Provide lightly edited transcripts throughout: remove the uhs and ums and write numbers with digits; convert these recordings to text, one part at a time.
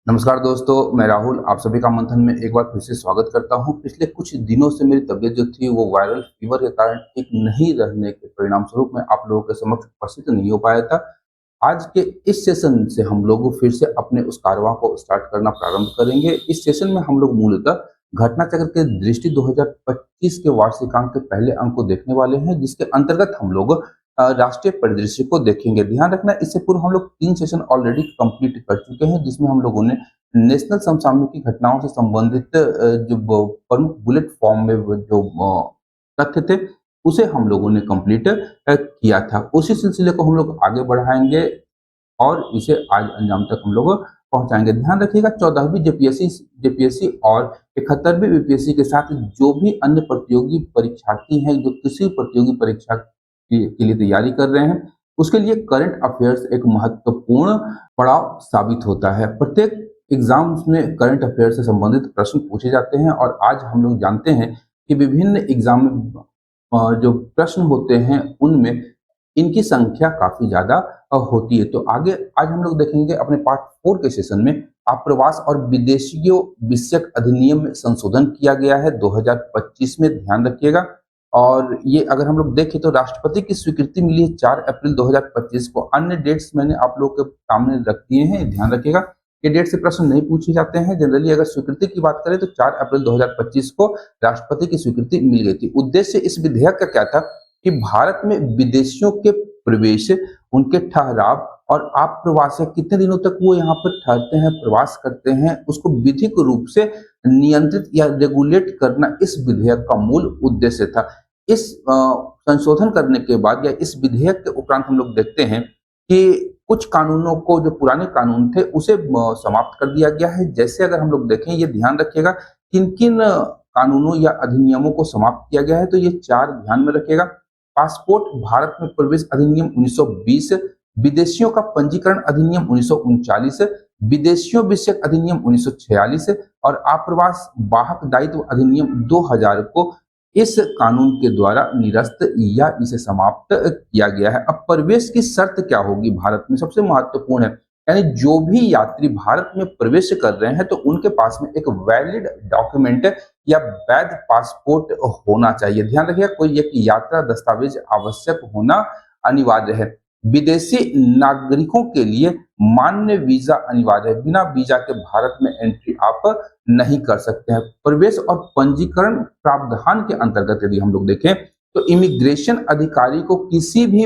नमस्कार दोस्तों, मैं राहुल आप सभी का मंथन में एक बार फिर से स्वागत करता हूं। पिछले कुछ दिनों से मेरी तबीयत जो थी वो वायरल फीवर के कारण ठीक नहीं रहने के परिणाम स्वरूप मैं आप लोगों के समक्ष उपस्थित नहीं हो पाया था। आज के इस सेशन से हम लोग फिर से अपने उस कारवां को स्टार्ट करना प्रारंभ करेंगे। इस सेशन में हम लोग मूलतः घटना चक्र के दृष्टि 2025 के वार्षिकांक के पहले अंक को देखने वाले हैं, जिसके अंतर्गत हम लोग राष्ट्रीय परिदृश्य को देखेंगे। ध्यान रखना, इससे पूर्व हम लोग 3 सेशन ऑलरेडी कंप्लीट कर चुके हैं, जिसमें हम लोगों ने नेशनल समसामयिक घटनाओं से संबंधित जो प्रमुख बुलेट फॉर्म में वो जो तथ्य थे, उसे हम लोगों ने कंप्लीट किया था। उसी सिलसिले को हम लोग आगे बढ़ाएंगे और इसे आज अंजाम तक हम लोग पहुंचाएंगे। ध्यान रखिएगा, 14वीं जेपीएससी और 71वीं बीपीएससी के साथ जो भी अन्य प्रतियोगी परीक्षार्थी हैं जो किसी प्रतियोगी परीक्षा के लिए तैयारी कर रहे हैं, उसके लिए करंट अफेयर्स एक महत्वपूर्ण पड़ाव साबित होता है। प्रत्येक एग्जाम्स में करंट अफेयर से संबंधित प्रश्न पूछे जाते हैं और आज हम लोग जानते हैं कि विभिन्न एग्जाम में जो प्रश्न होते हैं उनमें इनकी संख्या काफी ज्यादा होती है। तो आगे आज हम लोग देखेंगे अपने पार्ट 4 के सेशन में आप्रवास और विदेशियों विषयक अधिनियम में संशोधन किया गया है 2025 में। ध्यान रखिएगा, और ये अगर हम लोग देखें तो राष्ट्रपति की स्वीकृति मिली है 4 अप्रैल 2025 को। अन्य डेट्स मैंने आप लोग के सामने रख दिए हैं, ध्यान रखिएगा। ये डेट से प्रश्न नहीं पूछे जाते हैं। जनरली अगर स्वीकृति की बात करें तो 4 अप्रैल 2025 को राष्ट्रपति की स्वीकृति मिल गई थी। उद्देश्य इस विधेयक का क्या था कि भारत में विदेशियों के प्रवेश, उनके ठहराव और आप्रवास कितने दिनों तक वो यहाँ पर ठहरते हैं, प्रवास करते हैं, उसको विधिक रूप से नियंत्रित या रेगुलेट करना इस विधेयक का मूल उद्देश्य था। इस संशोधन करने के बाद या इस विधेयक के उपरांत हम लोग देखते हैं कि कुछ कानूनों को, जो पुराने कानून थे, उसे समाप्त कर दिया गया है। जैसे अगर हम लोग देखें, ये ध्यान रखिएगा किन किन कानूनों या अधिनियमों को समाप्त किया गया है, तो ये 4 ध्यान में रखिएगा। पासपोर्ट भारत में प्रवेश अधिनियम 1920, विदेशियों का पंजीकरण अधिनियम 1939, विदेशियों विषयक अधिनियम 1946 और आप्रवास वाहक दायित्व अधिनियम 2000 को इस कानून के द्वारा निरस्त या इसे समाप्त किया गया है। अब प्रवेश की शर्त क्या होगी भारत में, सबसे महत्वपूर्ण है। यानी जो भी यात्री भारत में प्रवेश कर रहे हैं तो उनके पास में एक वैलिड डॉक्यूमेंट या वैध पासपोर्ट होना चाहिए। ध्यान रखिएगा, कोई एक यात्रा दस्तावेज आवश्यक होना अनिवार्य है। विदेशी नागरिकों के लिए मान्य वीजा अनिवार्य है। बिना वीजा के भारत में एंट्री आप नहीं कर सकते हैं। प्रवेश और पंजीकरण प्रावधान के अंतर्गत यदि हम लोग देखें तो इमिग्रेशन अधिकारी को किसी भी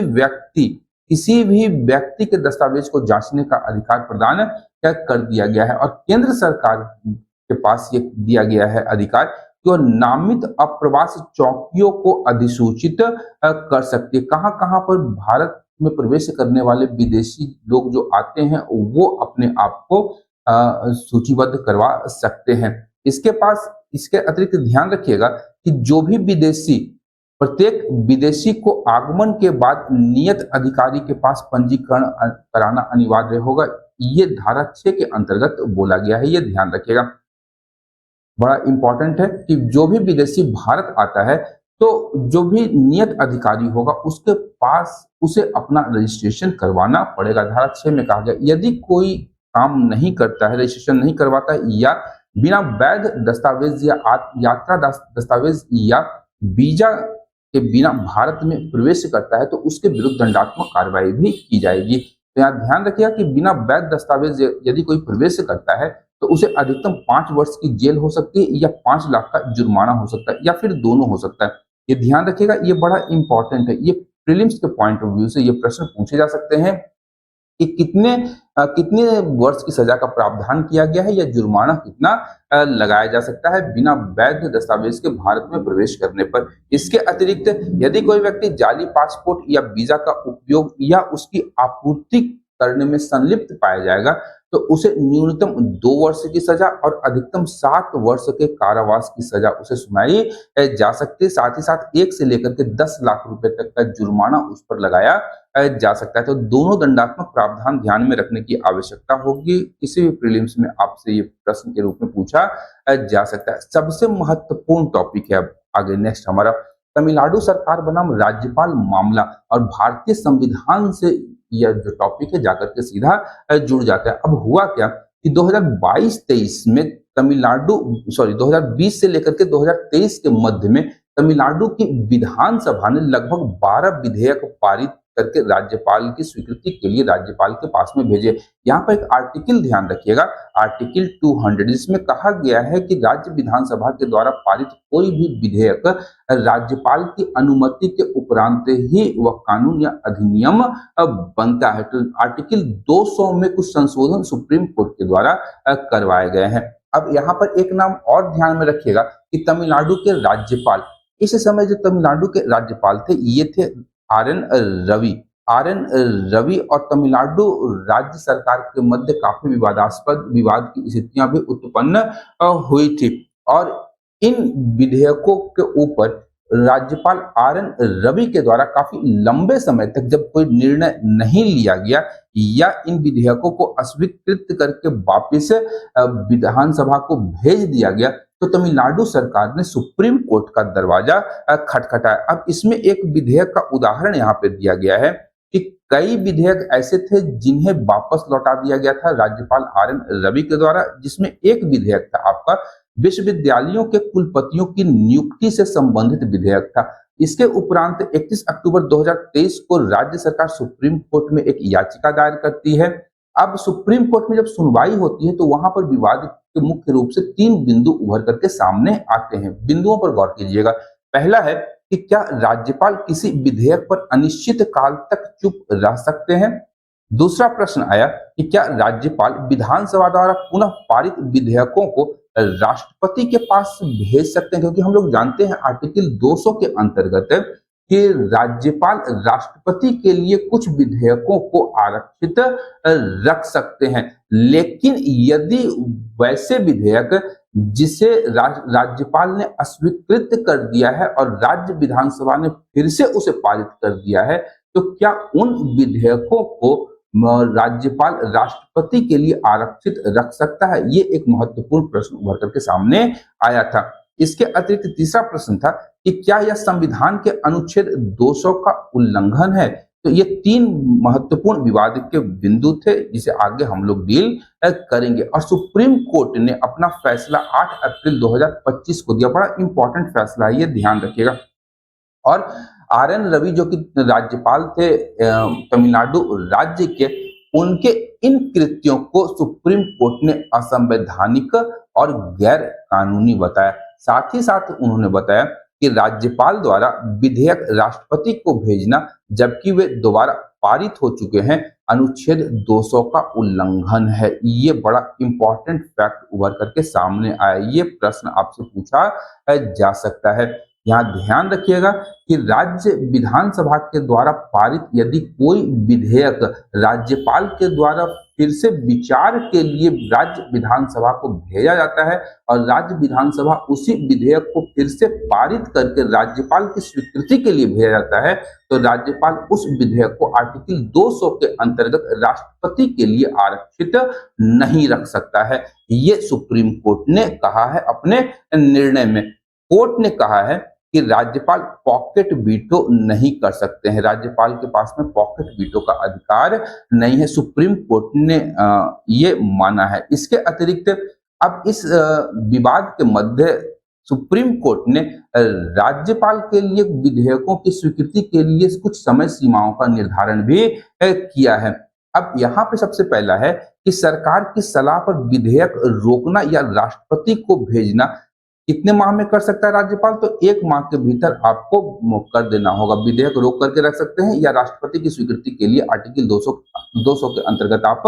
व्यक्ति के दस्तावेज को जांचने का अधिकार प्रदान कर दिया गया है और केंद्र सरकार के पास ये दिया गया है अधिकार कि वह नामित अप्रवास चौकियों को अधिसूचित कर सकती है। कहां कहां पर भारत में प्रवेश करने वाले विदेशी लोग जो आते हैं वो अपने आप को सूचीबद्ध करवा सकते हैं। इसके अतिरिक्त ध्यान रखिएगा कि जो भी विदेशी, प्रत्येक विदेशी को आगमन के बाद नियत अधिकारी के पास पंजीकरण कराना अनिवार्य होगा। ये धारा 6 के अंतर्गत बोला गया है, ये ध्यान रखिएगा। बड़ा इंपॉर्टेंट है कि जो भी विदेशी भारत आता है तो जो भी नियत अधिकारी होगा उसके पास उसे अपना रजिस्ट्रेशन करवाना पड़ेगा। धारा 6 में कहा गया यदि कोई काम नहीं करता है, रजिस्ट्रेशन नहीं करवाता है या बिना वैध दस्तावेज या यात्रा दस्तावेज या वीजा के बिना भारत में प्रवेश करता है तो उसके विरुद्ध दंडात्मक कार्रवाई भी की जाएगी। तो यहाँ ध्यान रखिएगा कि बिना वैध दस्तावेज यदि कोई प्रवेश करता है तो उसे अधिकतम 5 वर्ष की जेल हो सकती है या 5 लाख का जुर्माना हो सकता है या फिर दोनों हो सकता है। ये ध्यान रखिएगा, ये बड़ा इंपॉर्टेंट है। ये प्रीलिम्स के पॉइंट ऑफ व्यू से ये प्रश्न पूछे जा सकते हैं कि कितने वर्ष की सजा का प्रावधान किया गया है या जुर्माना कितना लगाया जा सकता है बिना वैध दस्तावेज के भारत में प्रवेश करने पर। इसके अतिरिक्त यदि कोई व्यक्ति जाली पासपोर्ट या वीजा का उपयोग या उसकी आपूर्ति करने में संलिप्त पाया जाएगा तो उसे न्यूनतम 2 वर्ष की सजा और अधिकतम 7 वर्ष के कारावास की सजा उसे सुनाई जा सकती है। साथ ही साथ 1 से लेकर के 10 लाख रुपए तक का जुर्माना उस पर लगाया जा सकता है। तो दोनों दंडात्मक प्रावधान ध्यान में रखने की आवश्यकता होगी। किसी भी प्रीलिम्स में आपसे ये प्रश्न के रूप में पूछा जा सकता है। सबसे महत्वपूर्ण टॉपिक है अब आगे नेक्स्ट हमारा, तमिलनाडु सरकार बनाम राज्यपाल मामला, और भारतीय संविधान से यह जो टॉपिक है जाकर के सीधा जुड़ जाता है। अब हुआ क्या कि 2022-23 में तमिलनाडु 2020 से लेकर के 2023 के मध्य में तमिलनाडु की विधानसभा ने लगभग 12 विधेयक पारित करके राज्यपाल की स्वीकृति के लिए राज्यपाल के पास में भेजे। यहाँ पर एक आर्टिकल ध्यान रखिएगा, आर्टिकल 200, जिसमें कहा गया है कि राज्य विधानसभा के द्वारा पारित कोई भी विधेयक राज्यपाल की अनुमति के उपरांत ही वह कानून या अधिनियम बनता है। तो आर्टिकल 200 में कुछ संशोधन सुप्रीम कोर्ट के द्वारा करवाए गए हैं। अब यहाँ पर एक नाम और ध्यान में रखिएगा कि तमिलनाडु के राज्यपाल, इस समय जो तमिलनाडु के राज्यपाल थे ये थे आर.एन. रवि। आर.एन. रवि और तमिलनाडु राज्य सरकार के मध्य काफी विवाद की स्थितियां भी उत्पन्न हुई थी और इन विधेयकों के ऊपर राज्यपाल आर.एन. रवि के द्वारा काफी लंबे समय तक जब कोई निर्णय नहीं लिया गया या इन विधेयकों को अस्वीकृत करके वापस विधानसभा को भेज दिया गया, तो तमिलनाडु सरकार ने सुप्रीम कोर्ट का दरवाजा खटखटाया। अब इसमें एक विधेयक का उदाहरण यहाँ पे दिया गया है कि कई विधेयक ऐसे थे जिन्हें वापस लौटा दिया गया था राज्यपाल आर.एन. रवि के द्वारा, जिसमें एक विधेयक था आपका विश्वविद्यालयों के कुलपतियों की नियुक्ति से संबंधित विधेयक था। इसके उपरांत 31 अक्टूबर 2023 को राज्य सरकार सुप्रीम कोर्ट में एक याचिका दायर करती है। अब सुप्रीम कोर्ट में जब सुनवाई होती है तो वहां पर विवाद के मुख्य रूप से 3 बिंदु उभर करके सामने आते हैं। बिंदुओं पर गौर कीजिएगा। पहला है कि क्या राज्यपाल किसी विधेयक पर अनिश्चित काल तक चुप रह सकते हैं। दूसरा प्रश्न आया कि क्या राज्यपाल विधानसभा द्वारा पुनः पारित विधेयकों को राष्ट्रपति के पास भेज सकते हैं, क्योंकि हम लोग जानते हैं आर्टिकल 200 के अंतर्गत कि राज्यपाल राष्ट्रपति के लिए कुछ विधेयकों को आरक्षित रख सकते हैं, लेकिन यदि वैसे विधेयक जिसे राज्यपाल ने अस्वीकृत कर दिया है और राज्य विधानसभा ने फिर से उसे पारित कर दिया है, तो क्या उन विधेयकों को राज्यपाल राष्ट्रपति के लिए आरक्षित रख सकता है। ये एक महत्वपूर्ण प्रश्न उभर करके सामने आया था। इसके अतिरिक्त तीसरा प्रश्न था कि क्या यह संविधान के अनुच्छेद 200 का उल्लंघन है। तो ये 3 महत्वपूर्ण विवाद के बिंदु थे जिसे आगे हम लोग डील करेंगे और सुप्रीम कोर्ट ने अपना फैसला 8 अप्रैल 2025 को दिया। बड़ा इंपॉर्टेंट फैसला है, ये ध्यान रखिएगा। और आर.एन. रवि जो कि राज्यपाल थे तमिलनाडु राज्य के, उनके इन कृत्यों को सुप्रीम कोर्ट ने असंवैधानिक और गैर कानूनी बताया। साथ ही साथ उन्होंने बताया कि राज्यपाल द्वारा विधेयक राष्ट्रपति को भेजना जबकि वे दोबारा पारित हो चुके हैं, अनुच्छेद 200 का उल्लंघन है। ये बड़ा इंपॉर्टेंट फैक्ट उभर करके सामने आया। ये प्रश्न आपसे पूछा जा सकता है। यहाँ ध्यान रखिएगा कि राज्य विधानसभा के द्वारा पारित यदि कोई विधेयक राज्यपाल के द्वारा फिर से विचार के लिए राज्य विधानसभा को भेजा जाता है और राज्य विधानसभा उसी विधेयक को फिर से पारित करके राज्यपाल की स्वीकृति के लिए भेजा जाता है, तो राज्यपाल उस विधेयक को आर्टिकल 200 के अंतर्गत राष्ट्रपति के लिए आरक्षित नहीं रख सकता है। ये सुप्रीम कोर्ट ने कहा है अपने निर्णय में। कोर्ट ने कहा है कि राज्यपाल पॉकेट वीटो नहीं कर सकते हैं, राज्यपाल के पास में पॉकेट वीटो का अधिकार नहीं है। सुप्रीम कोर्ट ने ये माना है। इसके अतिरिक्त अब इस विवाद के मध्य सुप्रीम कोर्ट ने राज्यपाल के लिए विधेयकों की स्वीकृति के लिए कुछ समय सीमाओं का निर्धारण भी किया है। अब यहाँ पे सबसे पहला है कि सरकार की सलाह पर विधेयक रोकना या राष्ट्रपति को भेजना कितने माह में कर सकता है राज्यपाल, तो 1 माह के भीतर आपको कर देना होगा। विधेयक रोक करके रख सकते हैं या राष्ट्रपति की स्वीकृति के लिए आर्टिकल 200 के अंतर्गत आप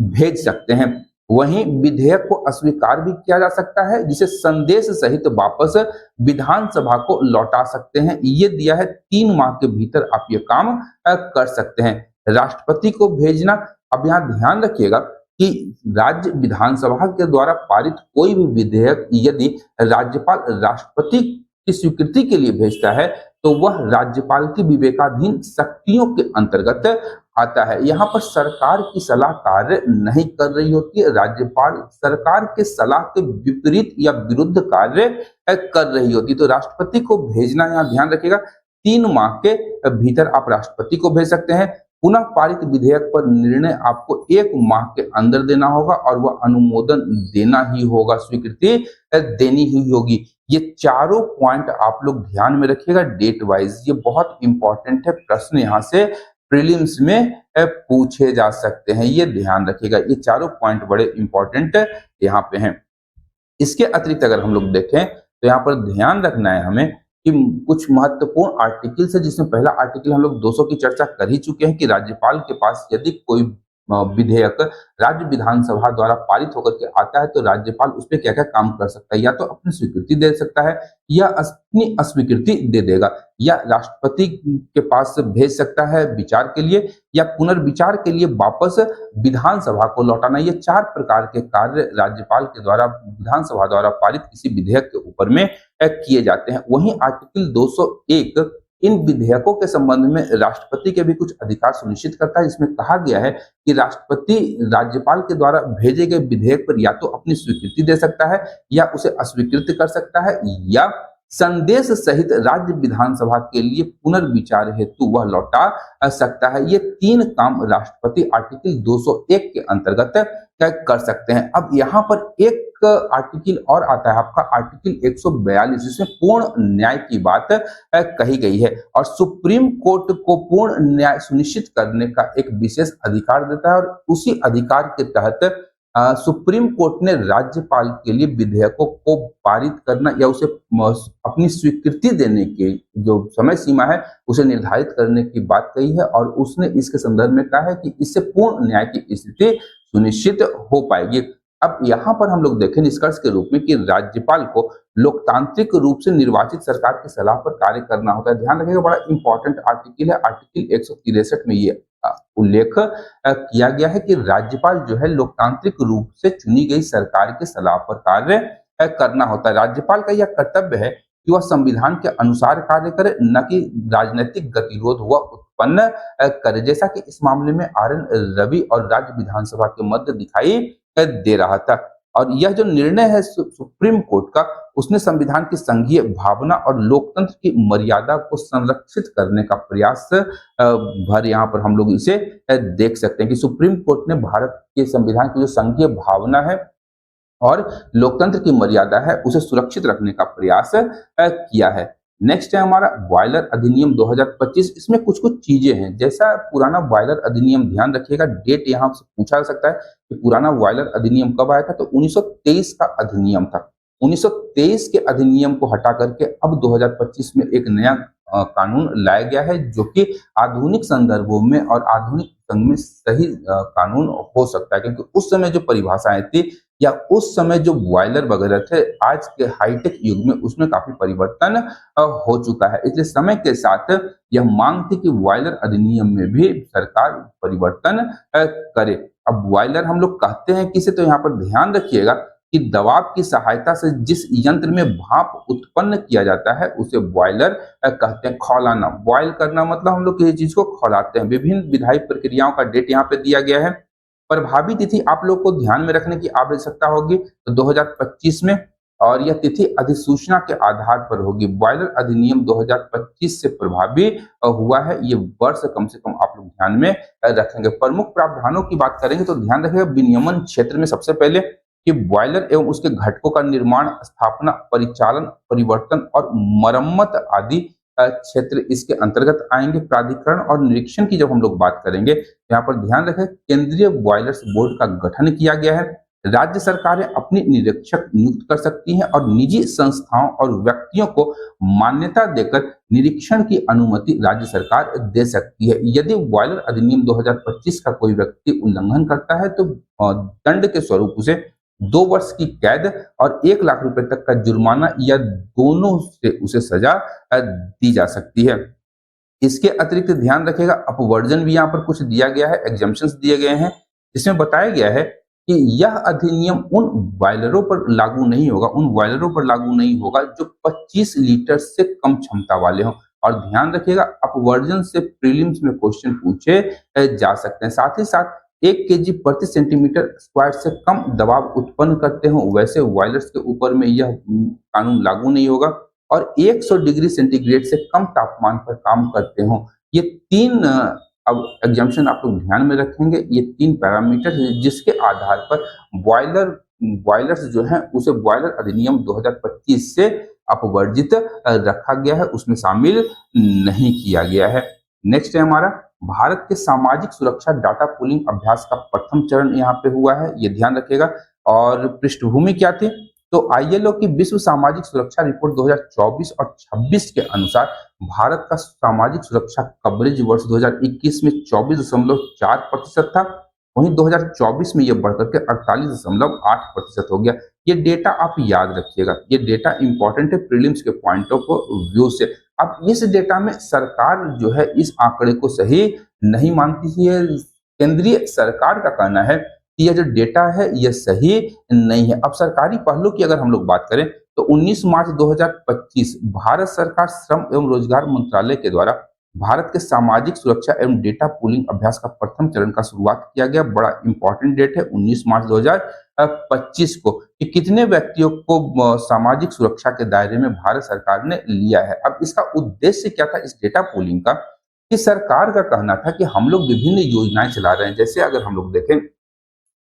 भेज सकते हैं। वहीं विधेयक को अस्वीकार भी किया जा सकता है, जिसे संदेश सहित वापस विधानसभा को लौटा सकते हैं। ये दिया है 3 माह के भीतर आप ये काम कर सकते हैं। राष्ट्रपति को भेजना, अब यहाँ ध्यान रखिएगा कि राज्य विधानसभा के द्वारा पारित कोई भी विधेयक यदि राज्यपाल राष्ट्रपति की स्वीकृति के लिए भेजता है तो वह राज्यपाल की विवेकाधीन शक्तियों के अंतर्गत आता है। यहाँ पर सरकार की सलाह कार्य नहीं कर रही होती है, राज्यपाल सरकार के सलाह के विपरीत या विरुद्ध कार्य कर रही होती है। तो राष्ट्रपति को भेजना, यहाँ ध्यान रखिएगा, 3 माह के भीतर आप राष्ट्रपति को भेज सकते हैं। पुनः पारित विधेयक पर निर्णय आपको 1 माह के अंदर देना होगा और वह अनुमोदन देना ही होगा, स्वीकृति देनी ही होगी। ये चारों पॉइंट आप लोग ध्यान में रखिएगा डेट वाइज, ये बहुत इंपॉर्टेंट है। प्रश्न यहाँ से प्रीलिम्स में पूछे जा सकते हैं, ये ध्यान रखिएगा। ये चारों पॉइंट बड़े इंपॉर्टेंट यहाँ पे हैं। इसके अतिरिक्त अगर हम लोग देखें तो यहाँ पर ध्यान रखना है हमें कि कुछ महत्वपूर्ण आर्टिकल्स है, जिसमें पहला आर्टिकल हम लोग 200 की चर्चा कर ही चुके हैं कि राज्यपाल के पास यदि कोई विधेयक राज्य विधानसभा द्वारा पारित होकर के आता है तो राज्यपाल उस पर क्या क्या काम कर सकता है, या तो अपनी स्वीकृति दे सकता है या अपनी अस्वीकृति दे देगा, या राष्ट्रपति के पास भेज सकता है विचार के लिए, या पुनर्विचार के लिए वापस विधानसभा को लौटाना। ये 4 प्रकार के कार्य राज्यपाल के द्वारा विधानसभा द्वारा पारित किसी विधेयक के ऊपर में किए जाते हैं। वहीं आर्टिकल 201 इन विधेयकों के संबंध में राष्ट्रपति के भी कुछ अधिकार सुनिश्चित करता है, जिसमें कहा गया है कि राष्ट्रपति राज्यपाल के द्वारा भेजे गए विधेयक पर या तो अपनी स्वीकृति दे सकता है या उसे अस्वीकृत कर सकता है, या संदेश सहित राज्य विधानसभा के लिए पुनर्विचार हेतु वह लौटा सकता है। ये 3 काम राष्ट्रपति आर्टिकल 201 के अंतर्गत कर सकते हैं। अब यहाँ पर एक आर्टिकल और आता है आपका आर्टिकल 142, जिसमें पूर्ण न्याय की बात कही गई है और सुप्रीम कोर्ट को पूर्ण न्याय सुनिश्चित करने का एक विशेष अधिकार देता है, और उसी अधिकार के तहत सुप्रीम कोर्ट ने राज्यपाल के लिए विधेयकों को पारित करना या उसे अपनी स्वीकृति देने की जो समय सीमा है उसे निर्धारित करने की बात कही है, और उसने इसके संदर्भ में कहा है कि इससे पूर्ण न्याय की स्थिति सुनिश्चित हो पाएगी। अब यहाँ पर हम लोग देखें निष्कर्ष के रूप में कि राज्यपाल को लोकतांत्रिक रूप से निर्वाचित सरकार की सलाह पर कार्य करना होता है। ध्यान रखिएगा, बड़ा इंपॉर्टेंट आर्टिकल है। आर्टिकल 163 में ये उल्लेख किया गया है कि राज्यपाल जो है लोकतांत्रिक रूप से चुनी गई सरकार की सलाह पर कार्य करना होता है। राज्यपाल का यह कर्तव्य है कि वह संविधान के अनुसार कार्य करे, न कि राजनीतिक गतिरोध वह उत्पन्न करे, जैसा कि इस मामले में RN रवि और राज्य विधानसभा के मध्य दिखाई दे रहा था। और यह जो निर्णय है सुप्रीम कोर्ट का, उसने संविधान की संघीय भावना और लोकतंत्र की मर्यादा को संरक्षित करने का प्रयास भर यहाँ पर हम लोग इसे देख सकते हैं कि सुप्रीम कोर्ट ने भारत के संविधान की जो संघीय भावना है और लोकतंत्र की मर्यादा है उसे सुरक्षित रखने का प्रयास किया है। नेक्स्ट है हमारा बॉयलर अधिनियम 2025। इसमें कुछ कुछ चीजें हैं, जैसा पुराना बॉयलर अधिनियम, ध्यान रखिएगा डेट यहाँ से पूछा जा सकता है कि पुराना बॉयलर अधिनियम कब आया था, तो 1923 का अधिनियम था। 1923 के अधिनियम को हटा करके अब 2025 में एक नया कानून लाया गया है, जो कि आधुनिक संदर्भों में और आधुनिक संघ में सही कानून हो सकता है, क्योंकि उस समय जो परिभाषाएं थी या उस समय जो बॉयलर वगैरह थे, आज के हाईटेक युग में उसमें काफी परिवर्तन हो चुका है। इसलिए समय के साथ यह मांग थी कि बॉयलर अधिनियम में भी सरकार परिवर्तन करे। अब बॉयलर हम लोग कहते हैं किसे, तो यहाँ पर ध्यान रखिएगा कि दबाव की सहायता से जिस यंत्र में भाप उत्पन्न किया जाता है उसे बॉयलर कहते हैं। खौलाना, बॉयल करना मतलब हम लोग किसी चीज को खौलाते हैं। विभिन्न विधायी प्रक्रियाओं का डेट यहाँ पे दिया गया है। प्रभावी तिथि आप लोग को ध्यान में रखने की आवश्यकता होगी, तो 2025 में, और यह तिथि अधिसूचना के आधार पर होगी। बॉयलर अधिनियम 2025 से प्रभावी हुआ है, ये वर्ष कम से कम आप लोग ध्यान में रखेंगे। प्रमुख प्रावधानों की बात करेंगे तो ध्यान रखिएगा विनियमन क्षेत्र में सबसे पहले कि बॉयलर एवं उसके घटकों का निर्माण, स्थापना, परिचालन, परिवर्तन और मरम्मत आदि क्षेत्र इसके अंतर्गत आएंगे। प्राधिकरण और निरीक्षण की जब हम लोग बात करेंगे तो यहाँ पर ध्यान रखें केंद्रीय बॉयलर्स बोर्ड का गठन किया गया है। राज्य सरकारें अपनी निरीक्षक नियुक्त कर सकती हैं और निजी संस्थाओं और व्यक्तियों को मान्यता देकर निरीक्षण की अनुमति राज्य सरकार दे सकती है। यदि बॉयलर अधिनियम 2025 का कोई व्यक्ति उल्लंघन करता है तो दंड के स्वरूप उसे 2 वर्ष की कैद और 1 लाख रुपए तक का जुर्माना या दोनों से उसे सजा दी जा सकती है। इसके अतिरिक्त ध्यान रखिएगा अपवर्जन भी यहाँ पर कुछ दिया गया है, एग्जम्पशंस दिए गए हैं। इसमें बताया गया है कि यह अधिनियम उन बॉयलरों पर लागू नहीं होगा, उन बॉयलरों पर लागू नहीं होगा जो 25 लीटर से कम क्षमता वाले हों। और ध्यान रखिएगा अपवर्जन से प्रीलिम्स में क्वेश्चन पूछे जा सकते हैं। साथ ही साथ 1 kg प्रति सेंटीमीटर स्क्वायर से कम दबाव उत्पन्न करते हो वैसे बॉयलर्स के ऊपर में यह कानून लागू नहीं होगा, और 100 डिग्री सेंटीग्रेड से कम तापमान पर काम करते हो। ये 3 अब एग्जाम्पशन आप लोग ध्यान में रखेंगे, ये 3 पैरामीटर है जिसके आधार पर बॉयलर्स जो हैं उसे बॉयलर अधिनियम 2025 से अपवर्जित रखा गया है, उसमें शामिल नहीं किया गया है। नेक्स्ट है हमारा भारत के सामाजिक सुरक्षा डाटा पूलिंग अभ्यास का प्रथम चरण यहाँ पे हुआ है, ये ध्यान रखिएगा। और पृष्ठभूमि क्या थी? तो आईएलओ की विश्व सामाजिक सुरक्षा रिपोर्ट 2024 और 26 के अनुसार भारत का सामाजिक सुरक्षा कवरेज वर्ष 2021 में 24.4% था। वहीं 2024 में यह बढ़कर के 48.8% हो गया। ये डेटा आप याद रखिएगा, ये डेटा इंपॉर्टेंट है प्रीलिम्स के पॉइंट ऑफ व्यू से। अब इस डेटा में सरकार जो है इस आंकड़े को सही नहीं मानती है। केंद्रीय सरकार का कहना है कि यह जो डेटा है यह सही नहीं है। अब सरकारी पहलू की अगर हम लोग बात करें तो 19 मार्च 2025 भारत सरकार श्रम एवं रोजगार मंत्रालय के द्वारा भारत के सामाजिक सुरक्षा एवं डेटा पूलिंग अभ्यास का प्रथम चरण का शुरुआत किया गया। बड़ा इंपॉर्टेंट डेट है 19 मार्च 2025 को कि कितने व्यक्तियों को सामाजिक सुरक्षा के दायरे में भारत सरकार ने लिया है। अब इसका उद्देश्य क्या था इस डेटा पूलिंग का? कि सरकार का कहना था कि हम लोग विभिन्न योजनाएं चला रहे हैं। जैसे अगर हम लोग देखें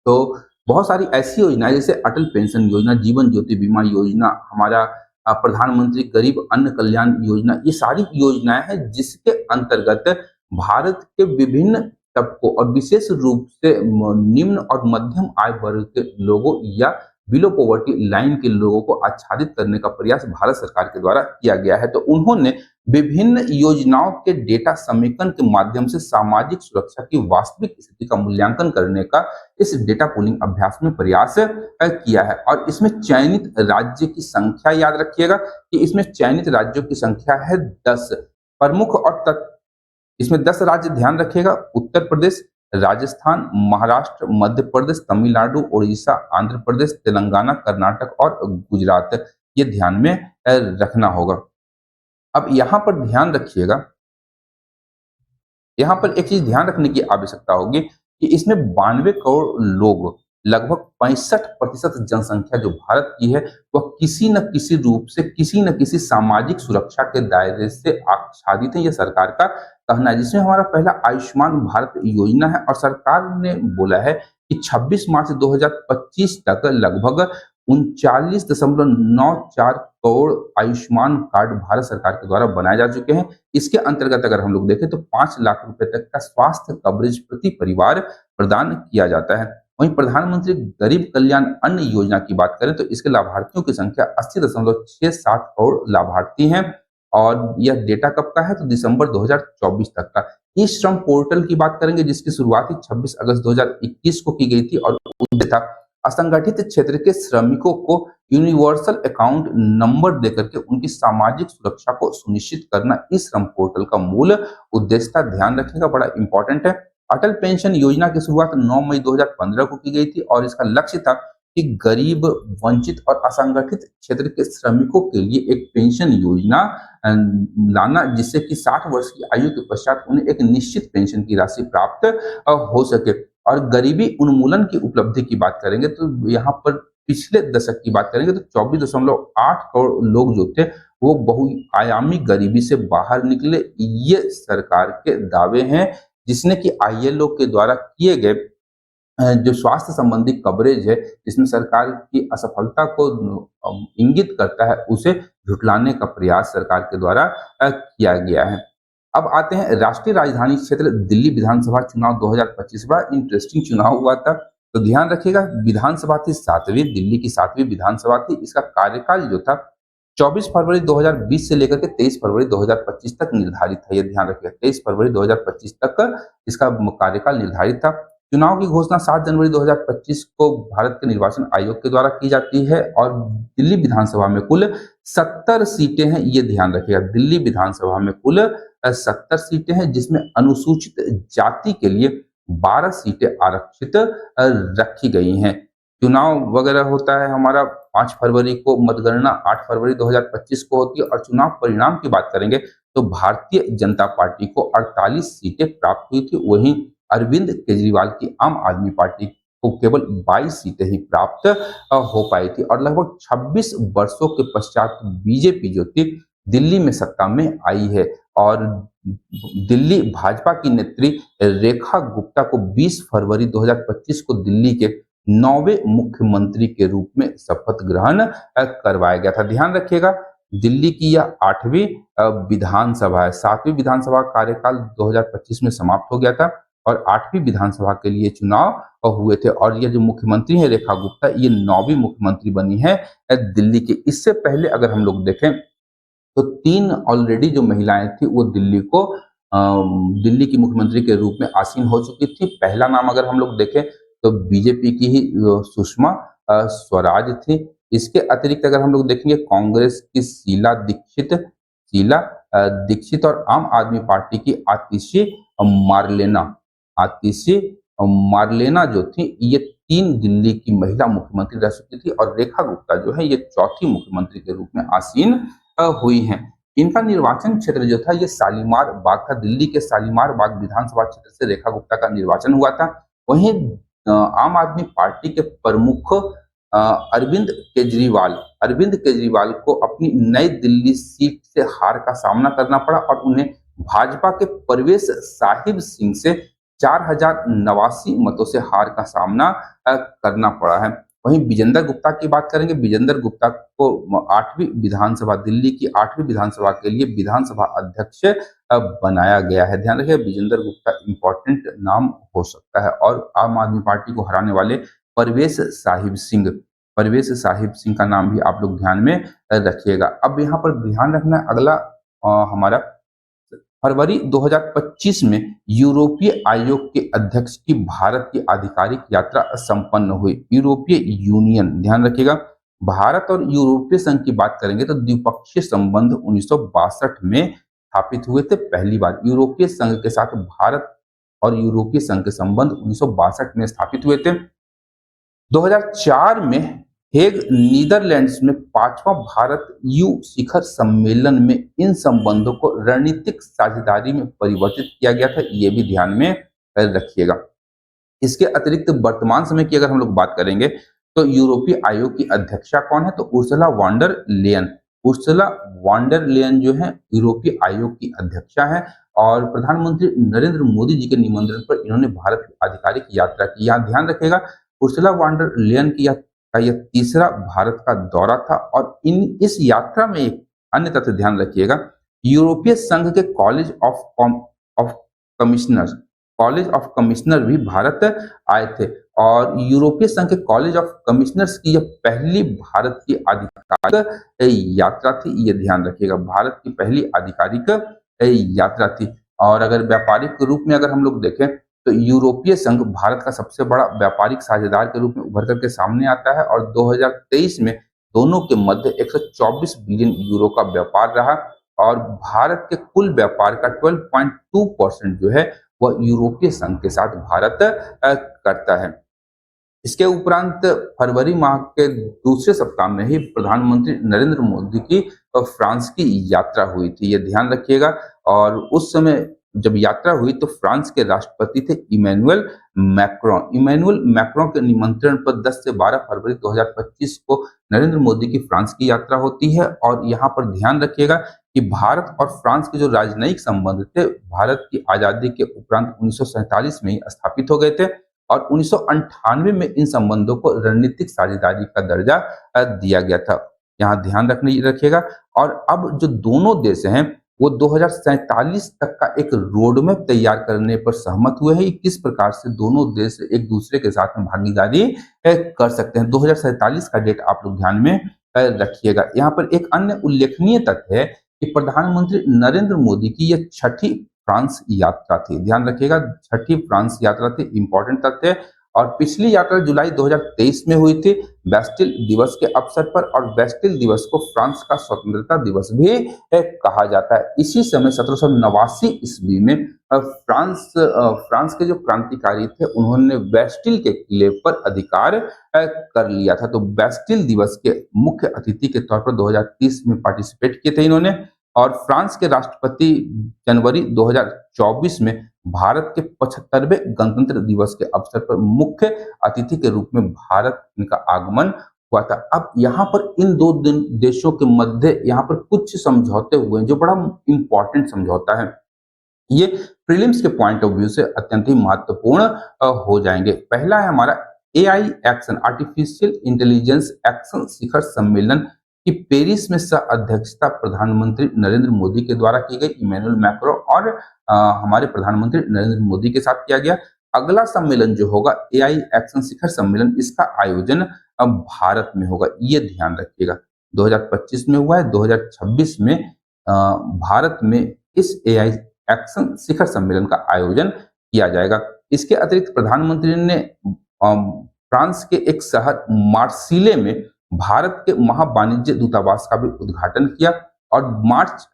तो बहुत सारी ऐसी योजनाएं जैसे अटल पेंशन योजना, जीवन ज्योति बीमा योजना, हमारा प्रधानमंत्री गरीब अन्न कल्याण योजना, ये सारी योजनाएं हैं जिसके अंतर्गत भारत के विभिन्न तबकों और विशेष रूप से निम्न और मध्यम आय वर्ग के लोगों या बिलो पॉवर्टी लाइन के लोगों को आच्छादित करने का प्रयास भारत सरकार के द्वारा किया गया है। तो उन्होंने विभिन्न योजनाओं के डेटा समेकन के माध्यम से सामाजिक सुरक्षा की वास्तविक स्थिति का मूल्यांकन करने का इस डेटा पूलिंग अभ्यास में प्रयास किया है। और इसमें चयनित राज्य की संख्या याद रखिएगा कि इसमें चयनित राज्यों की संख्या है 10 प्रमुख और इसमें 10 राज्य ध्यान रखिएगा: उत्तर प्रदेश, राजस्थान, महाराष्ट्र, मध्य प्रदेश, तमिलनाडु, उड़ीसा, आंध्र प्रदेश, तेलंगाना, कर्नाटक और गुजरात। ये ध्यान में रखना होगा। अब यहाँ पर ध्यान रखिएगा, यहाँ पर एक चीज ध्यान रखने की आवश्यकता होगी कि इसमें 92 करोड़ लोग, लगभग 65% जनसंख्या जो भारत की है वह किसी न किसी रूप से किसी न किसी सामाजिक सुरक्षा के दायरे से आच्छादित है, यह सरकार का कहना है। जिसमें हमारा पहला आयुष्मान भारत योजना है और सरकार ने बोला है कि 26 मार्च 2025 तक लगभग 39.94 करोड़ आयुष्मान कार्ड भारत सरकार के द्वारा बनाए जा चुके हैं। इसके अंतर्गत अगर हम लोग देखें तो 5 लाख रुपए तक का स्वास्थ्य कवरेज प्रति परिवार प्रदान किया जाता है। वहीं प्रधानमंत्री गरीब कल्याण अन्न योजना की बात करें तो इसके लाभार्थियों की संख्या 80.67 करोड़ लाभार्थी हैं और यह डेटा कब का है? तो दिसंबर 2024 तक का। ई श्रम पोर्टल की बात करेंगे जिसकी शुरुआत 26 अगस्त 2021 को की गई थी और उद्देश्य था असंगठित क्षेत्र के श्रमिकों को यूनिवर्सल अकाउंट नंबर देकर के उनकी सामाजिक सुरक्षा को सुनिश्चित करना इस श्रम पोर्टल का मूल उद्देश्य था। ध्यान रखने का बड़ा इंपॉर्टेंट है। अटल पेंशन योजना की शुरुआत 9 मई 2015 को की गई थी और इसका लक्ष्य था कि गरीब, वंचित और असंगठित क्षेत्र के श्रमिकों के लिए एक पेंशन योजना लाना जिससे कि 60 वर्ष की आयु के पश्चात उन्हें एक निश्चित पेंशन की राशि प्राप्त हो सके। और गरीबी उन्मूलन की उपलब्धि की बात करेंगे तो यहाँ पर पिछले दशक की बात करेंगे तो 24.8 करोड़ लोग जो थे वो बहुआयामी गरीबी से बाहर निकले। ये सरकार के दावे हैं जिसने कि आईएलओ के द्वारा किए गए जो स्वास्थ्य संबंधी कवरेज है जिसमें सरकार की असफलता को इंगित करता है उसे झुटलाने का प्रयास सरकार के द्वारा किया गया है। अब आते हैं राष्ट्रीय राजधानी क्षेत्र दिल्ली विधानसभा चुनाव 2025। बड़ा इंटरेस्टिंग चुनाव हुआ था, तो ध्यान रखिएगा। विधानसभा थी 7वीं, दिल्ली की 7वीं विधानसभा थी। इसका कार्यकाल जो था 24 फरवरी 2020 से लेकर के 23 फरवरी 2025 तक निर्धारित था। यह ध्यान रखिएगा, 23 फरवरी 2025 तक इसका कार्यकाल निर्धारित था। चुनाव की घोषणा 7 जनवरी 2025 को भारत के निर्वाचन आयोग के द्वारा की जाती है और दिल्ली विधानसभा में कुल 70 सीटें हैं। ये ध्यान रखिएगा, दिल्ली विधानसभा में कुल 70 सीटें हैं जिसमें अनुसूचित जाति के लिए 12 सीटें आरक्षित रखी गई हैं। चुनाव वगैरह होता है हमारा 5 फरवरी को, मतगणना 8 फरवरी 2025 को होती है और चुनाव परिणाम की बात करेंगे तो भारतीय जनता पार्टी को 48 सीटें प्राप्त हुई थी। वहीं अरविंद केजरीवाल की आम आदमी पार्टी को केवल 22 सीटें ही प्राप्त हो पाई थी और लगभग 26 वर्षों के पश्चात बीजेपी जो थी दिल्ली में सत्ता में आई है। और दिल्ली भाजपा की नेत्री रेखा गुप्ता को 20 फरवरी 2025 को दिल्ली के 9वें मुख्यमंत्री के रूप में शपथ ग्रहण करवाया गया था। ध्यान रखिएगा, दिल्ली की यह 8वीं विधानसभा है। 7वीं विधानसभा कार्यकाल 2025 में समाप्त हो गया था और 8वीं विधानसभा के लिए चुनाव हुए थे और ये जो मुख्यमंत्री है रेखा गुप्ता, ये 9वीं मुख्यमंत्री बनी है दिल्ली की। इससे पहले अगर हम लोग देखें तो 3 ऑलरेडी जो महिलाएं थी वो दिल्ली की मुख्यमंत्री के रूप में आसीन हो चुकी थी। पहला नाम अगर हम लोग देखें तो बीजेपी की ही सुषमा स्वराज थी। इसके अतिरिक्त अगर हम लोग देखेंगे कांग्रेस की शीला दीक्षित और आम आदमी पार्टी की आतिशी मार्लेना जो थी, ये 3 दिल्ली की महिला मुख्यमंत्री रह चुकी थी और रेखा गुप्ता जो है ये चौथी मुख्यमंत्री के रूप में आसीन हुई हैं। इनका निर्वाचन क्षेत्र जो था ये शालीमार बाग था। दिल्ली के शालीमार बाग विधानसभा क्षेत्र से रेखा गुप्ता का निर्वाचन हुआ था। वहीं आम आदमी पार्टी के प्रमुख अरविंद केजरीवाल को अपनी नई दिल्ली सीट से हार का सामना करना पड़ा और उन्हें भाजपा के परवेश साहिब सिंह से 4089 मतों से हार का सामना करना पड़ा है। वहीं विजेंदर गुप्ता की बात करेंगे। विजेंदर गुप्ता को 8वीं विधानसभा, दिल्ली की 8वीं विधानसभा के लिए विधानसभा अध्यक्ष बनाया गया है। ध्यान रखिए, विजेंदर गुप्ता इंपॉर्टेंट नाम हो सकता है। और आम आदमी पार्टी को हराने वाले परवेश साहिब सिंह का नाम भी आप लोग ध्यान में रखिएगा। अब यहाँ पर ध्यान रखना अगला हमारा फरवरी 2025 में यूरोपीय आयोग के अध्यक्ष की भारत की आधिकारिक यात्रा संपन्न हुई। यूरोपीय यूनियन, ध्यान रखिएगा, भारत और यूरोपीय संघ की बात करेंगे तो द्विपक्षीय संबंध 1962 में स्थापित हुए थे। पहली बार यूरोपीय संघ के साथ भारत और यूरोपीय संघ के संबंध 1962 में स्थापित हुए थे। 2004 में हेग नीदरलैंड्स में 5वां भारत यू शिखर सम्मेलन में इन संबंधों को रणनीतिक साझेदारी में परिवर्तित किया गया था। ये भी ध्यान में रखिएगा। इसके अतिरिक्त वर्तमान समय की अगर हम लोग बात करेंगे तो यूरोपीय आयोग की अध्यक्षा कौन है, तो उर्सुला वॉन डर लेयन जो है यूरोपीय आयोग की अध्यक्षा है और प्रधानमंत्री नरेंद्र मोदी जी के निमंत्रण पर इन्होंने भारत की आधिकारिक यात्रा की। यहाँ ध्यान रखिएगा, उर्सुला वॉन डर लेयन की यह तीसरा भारत का दौरा था और इस यात्रा में एक अन्य तथ्य ध्यान रखिएगा, यूरोपीय संघ के कॉलेज ऑफ कमिश्नर भी भारत आए थे और यूरोपीय संघ के कॉलेज ऑफ कमिश्नर्स की यह पहली भारत की आधिकारिक यात्रा थी। ये ध्यान रखिएगा, भारत की पहली आधिकारिक यात्रा थी। और अगर व्यापारिक रूप में अगर हम लोग देखें तो यूरोपीय संघ भारत का सबसे बड़ा व्यापारिक साझेदार के रूप में उभर करके सामने आता है और 2023 में दोनों के मध्य 124 बिलियन यूरो का व्यापार रहा और भारत के कुल व्यापार का 12.2% जो है वह यूरोपीय संघ के साथ भारत करता है। इसके उपरांत फरवरी माह के दूसरे सप्ताह में ही प्रधानमंत्री नरेंद्र मोदी की फ्रांस की यात्रा हुई थी। ये ध्यान रखिएगा और उस समय जब यात्रा हुई तो फ्रांस के राष्ट्रपति थे इमैनुअल मैक्रों के निमंत्रण पर 10 से 12 फरवरी 2025 को नरेंद्र मोदी की फ्रांस की यात्रा होती है। और यहाँ पर ध्यान रखिएगा कि भारत और फ्रांस के जो राजनयिक संबंध थे भारत की आजादी के उपरांत 1947 में ही स्थापित हो गए थे और 1998 में इन संबंधों को रणनीतिक साझेदारी का दर्जा दिया गया था। यहाँ ध्यान रखिएगा। और अब जो दोनों देश हैं वो 2047 तक का एक रोड मैप तैयार करने पर सहमत हुए हैं। किस प्रकार से दोनों देश एक दूसरे के साथ में भागीदारी कर सकते हैं, 2047 का डेट आप लोग ध्यान में रखिएगा। यहाँ पर एक अन्य उल्लेखनीय तथ्य है कि प्रधानमंत्री नरेंद्र मोदी की यह 6ठी फ्रांस यात्रा थी। ध्यान रखिएगा, 6ठी फ्रांस यात्रा थी, इंपॉर्टेंट तथ्य है। और पिछली यात्रा जुलाई 2023 में हुई थी बेस्टिल दिवस के अवसर पर और बेस्टिल दिवस को फ्रांस का स्वतंत्रता दिवस भी कहा जाता है। इसी समय 1789 ईस्वी में फ्रांस के जो क्रांतिकारी थे उन्होंने बेस्टिल के किले पर अधिकार कर लिया था। तो बेस्टिल दिवस के मुख्य अतिथि के तौर पर 2030 में पार्टिसिपेट किए थे इन्होंने। और फ्रांस के राष्ट्रपति जनवरी 2024 में भारत के 75वें गणतंत्र दिवस के अवसर पर मुख्य अतिथि के रूप में भारत इनका आगमन हुआ था। अब यहाँ पर इन दो देशों के मध्य यहाँ पर कुछ समझौते हुए हैं जो बड़ा इंपॉर्टेंट समझौता है। ये प्रीलिम्स के पॉइंट ऑफ व्यू से अत्यंत ही महत्वपूर्ण हो जाएंगे। पहला है हमारा AI action, artificial intelligence action शिखर सम्मेलन की पेरिस में सह अध्यक्षता प्रधानमंत्री नरेंद्र मोदी के द्वारा की गई, इमैनुअल मैक्रो और हमारे प्रधानमंत्री नरेंद्र मोदी के साथ किया गया। अगला सम्मेलन जो होगा एआई एक्शन शिखर सम्मेलन, इसका आयोजन भारत में होगा, ये ध्यान रखिएगा। 2025 में हुआ है, 2026 में भारत में इस एआई एक्शन शिखर सम्मेलन का आयोजन किया जाएगा। इसके अतिरिक्त प्रधानमंत्री ने फ्रांस के एक शहर मार्सिले में भारत के महावाणिज्य दूतावास का भी उद्घाटन किया और मार्च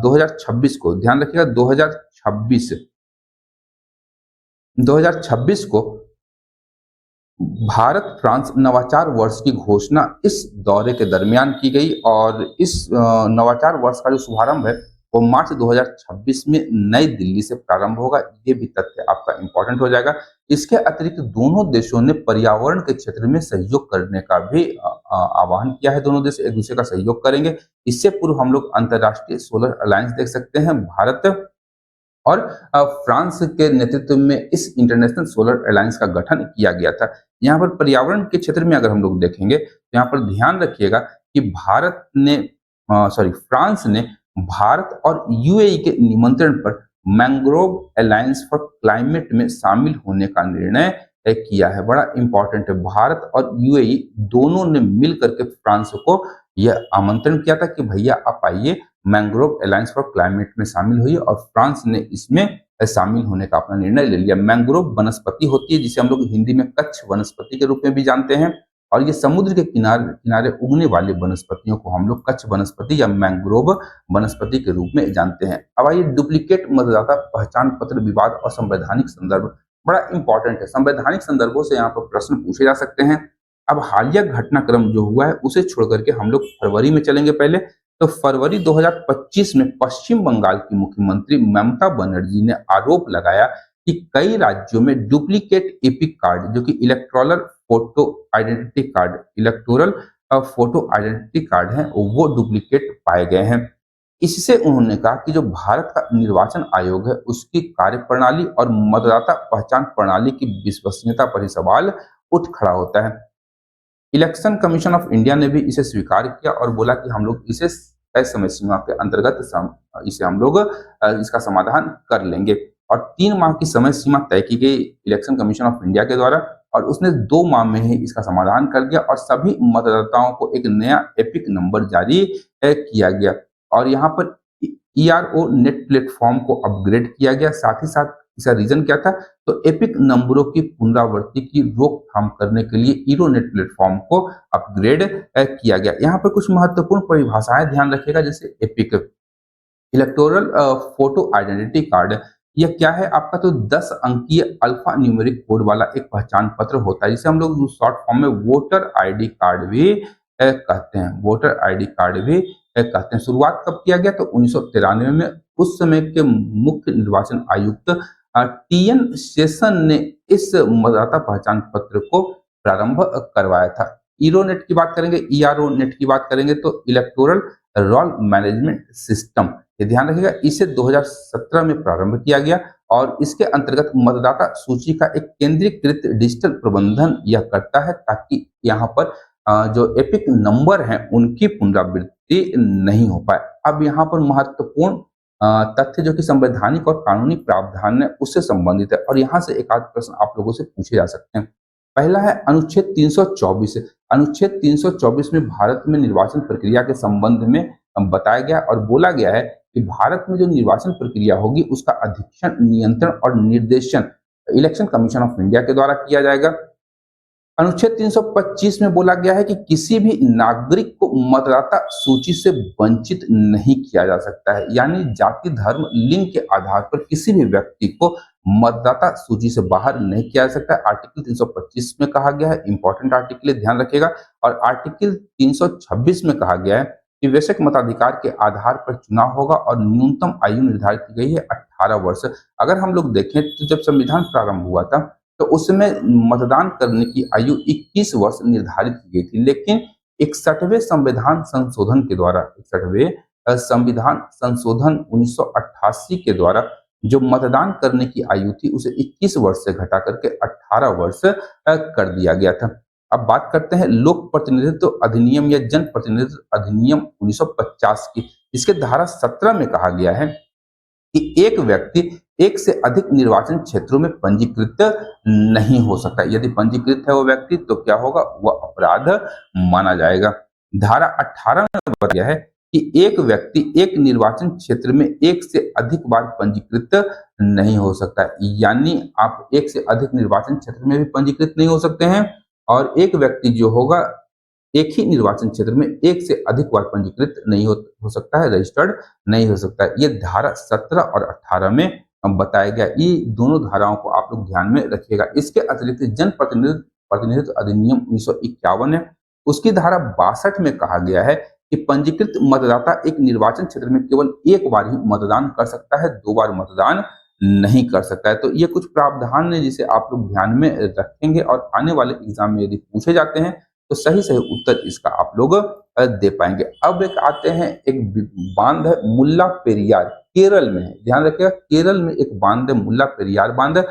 2026 को, ध्यान रखिएगा 2026 को भारत फ्रांस नवाचार वर्ष की घोषणा इस दौरे के दरमियान की गई और इस नवाचार वर्ष का जो शुभारंभ है वो मार्च 2026 में नई दिल्ली से प्रारंभ होगा। ये भी तथ्य आपका इंपॉर्टेंट हो जाएगा। इसके अतिरिक्त दोनों देशों ने पर्यावरण के क्षेत्र में सहयोग करने का भी आह्वान किया है। दोनों देश एक दूसरे का सहयोग करेंगे। इससे पूर्व हम लोग अंतर्राष्ट्रीय सोलर अलायंस देख सकते हैं। भारत और फ्रांस के नेतृत्व में इस इंटरनेशनल सोलर अलायंस का गठन किया गया था। यहाँ पर पर्यावरण के क्षेत्र में अगर हम लोग देखेंगे तो यहाँ पर ध्यान रखिएगा कि फ्रांस ने भारत और यूएई के निमंत्रण पर मैंग्रोव अलायंस फॉर क्लाइमेट में शामिल होने का निर्णय किया है। बड़ा इंपॉर्टेंट है। भारत और यूएई दोनों ने मिल करके फ्रांस को यह आमंत्रण किया था कि भैया आप आइए, मैंग्रोव अलायंस फॉर क्लाइमेट में शामिल हुई और फ्रांस ने इसमें शामिल होने का अपना निर्णय ले लिया। मैंग्रोव वनस्पति होती है जिसे हम लोग हिंदी में कच्छ वनस्पति के रूप में भी जानते हैं और ये समुद्र के किनारे किनारे उगने वाले वनस्पतियों को हम लोग कच्छ वनस्पति या मैंग्रोव वनस्पति के रूप में जानते हैं। अब आइए डुप्लीकेट मतदाता पहचान पत्र विवाद और संवैधानिक संदर्भ, बड़ा इंपॉर्टेंट है। संवैधानिक संदर्भों से यहाँ पर प्रश्न पूछे जा सकते हैं। अब हालिया घटनाक्रम जो हुआ है उसे छोड़ करके हम लोग फरवरी में चलेंगे। पहले तो फरवरी 2025 में पश्चिम बंगाल की मुख्यमंत्री ममता बनर्जी ने आरोप लगाया कि कई राज्यों में डुप्लीकेट एपिक कार्ड, जो कि इलेक्टोरल फोटो आइडेंटिटी कार्ड है, वो डुप्लीकेट पाए गए हैं। इससे उन्होंने कहा कि जो भारत का निर्वाचन आयोग है उसकी कार्यप्रणाली और मतदाता पहचान प्रणाली की विश्वसनीयता पर ही सवाल उठ खड़ा होता है। इलेक्शन कमीशन ऑफ इंडिया ने भी इसे स्वीकार किया और बोला कि हम लोग इसे तय समय सीमा के अंतर्गत इसे हम लोग इसका समाधान कर लेंगे और 3 माह की समय सीमा तय की गई इलेक्शन कमीशन ऑफ इंडिया के द्वारा और उसने 2 माह में ही इसका समाधान कर दिया और सभी मतदाताओं को एक नया एपिक नंबर जारी किया गया और यहाँ पर ईआरओ नेट प्लेटफॉर्म को अपग्रेड किया गया। साथ ही साथ इसका रीजन क्या था, तो एपिक नंबरों की पुनरावृत्ति की रोकथाम करने के लिए ईरोनेट प्लेटफॉर्म को अपग्रेड किया गया। यहाँ पर कुछ महत्वपूर्ण परिभाषाएं ध्यान रखिएगा, जैसे epic electoral photo identity card, यह क्या है आपका, तो 10 अंकीय अल्फा न्यूमेरिक कोड वाला एक पहचान पत्र होता है जिसे हम लोग शॉर्ट फॉर्म में वोटर आईडी कार्ड भी कहते हैं। वोटर आईडी कार्ड भी कहते हैं। शुरुआत कब किया गया, तो 1993 में उस समय के मुख्य निर्वाचन आयुक्त टीएन शेषन ने इस मतदाता पहचान पत्र को प्रारंभ करवाया था। ईरोनेट की बात करेंगे, ईआरओ नेट की बात करेंगे तो इलेक्टोरल रोल मैनेजमेंट सिस्टम, ये ध्यान रखिएगा, इसे 2017 में प्रारंभ किया गया और इसके अंतर्गत मतदाता सूची का एक केंद्रीकृत डिजिटल प्रबंधन यह करता है ताकि यहाँ पर जो एपिक नंबर हैं उनकी पुनरावृत्ति नहीं हो पाए। अब यहाँ पर महत्वपूर्ण तथ्य जो कि संवैधानिक और कानूनी प्रावधान है उससे संबंधित है और यहाँ से एक आध प्रश्न आप लोगों से पूछे जा सकते हैं। पहला है अनुच्छेद 324। अनुच्छेद 324 में भारत में निर्वाचन प्रक्रिया के संबंध में बताया गया और बोला गया है कि भारत में जो निर्वाचन प्रक्रिया होगी उसका अधीक्षण, नियंत्रण और निर्देशन इलेक्शन कमीशन ऑफ इंडिया के द्वारा किया जाएगा। अनुच्छेद 325 में बोला गया है कि किसी भी नागरिक को मतदाता सूची से वंचित नहीं किया जा सकता है, यानी जाति, धर्म, लिंग के आधार पर किसी भी व्यक्ति को मतदाता सूची से बाहर नहीं किया जा सकता है। आर्टिकल 325 में कहा गया है, इंपॉर्टेंट आर्टिकल है, ध्यान रखिएगा। और आर्टिकल 326 में कहा गया है कि वैश्विक मताधिकार के आधार पर चुनाव होगा और न्यूनतम आयु निर्धारित की गई है 18 वर्ष। अगर हम लोग देखें तो जब संविधान प्रारंभ हुआ था तो उसमें मतदान करने की आयु 21 वर्ष निर्धारित की गई थी, लेकिन 61वें संविधान संशोधन के द्वारा 61वें संविधान संशोधन 1988 के द्वारा जो मतदान करने की आयु थी उसे 21 वर्ष से घटा करके 18 वर्ष कर दिया गया था। अब बात करते हैं लोक प्रतिनिधित्व अधिनियम या जन प्रतिनिधित्व अधिनियम 1950 की। इसके धारा 17 में कहा गया है कि एक व्यक्ति एक से अधिक निर्वाचन क्षेत्रों में पंजीकृत नहीं हो सकता। यदि पंजीकृत है वो व्यक्ति तो क्या होगा, वह अपराध माना जाएगा। धारा 18 में बताया गया है कि एक व्यक्ति एक निर्वाचन क्षेत्र में एक से अधिक बार पंजीकृत नहीं हो सकता, यानी आप एक से अधिक निर्वाचन क्षेत्र में भी पंजीकृत नहीं हो सकते हैं और एक व्यक्ति जो होगा एक ही निर्वाचन क्षेत्र में एक से अधिक बार पंजीकृत नहीं हो सकता है, रजिस्टर्ड नहीं हो सकता है। ये धारा 17 और 18 में बताया गया। ये दोनों धाराओं को आप लोग ध्यान में रखिएगा। इसके अतिरिक्त जन प्रतिनिधित्व प्रतिनिधित्व अधिनियम 1951 है, उसकी धारा 62 में कहा गया है कि पंजीकृत मतदाता एक निर्वाचन क्षेत्र में केवल एक बार ही मतदान कर सकता है, 2 बार मतदान नहीं कर सकता है। तो ये कुछ प्रावधान है जिसे आप लोग ध्यान में रखेंगे और आने वाले एग्जाम में यदि पूछे जाते हैं तो सही सही उत्तर इसका आप लोग दे पाएंगे। अब एक आते हैं, एक बांध है मुल्ला पेरियार, केरल में है, ध्यान रखिएगा केरल में एक बांध है मुल्ला पेरियार बांध,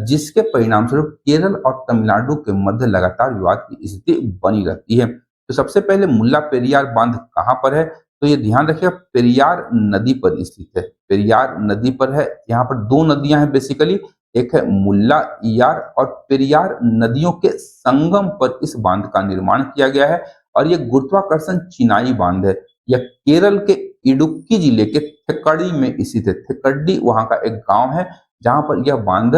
जिसके परिणाम स्वरूप केरल और तमिलनाडु के मध्य लगातार विवाद की स्थिति बनी रहती है। तो सबसे पहले मुल्ला पेरियार बांध कहाँ पर है, तो ये ध्यान रखिएगा पेरियार नदी पर स्थित है, पेरियार नदी पर है। यहाँ पर दो नदियां हैं बेसिकली, एक है मुल्ला यार और पेरियार नदियों के संगम पर इस बांध का निर्माण किया गया है और यह गुरुत्वाकर्षण चिनाई बांध है। यह केरल के इडुक्की जिले के थेक्कडी में स्थित है। थेक्कडी वहां का एक गांव है जहां पर यह बांध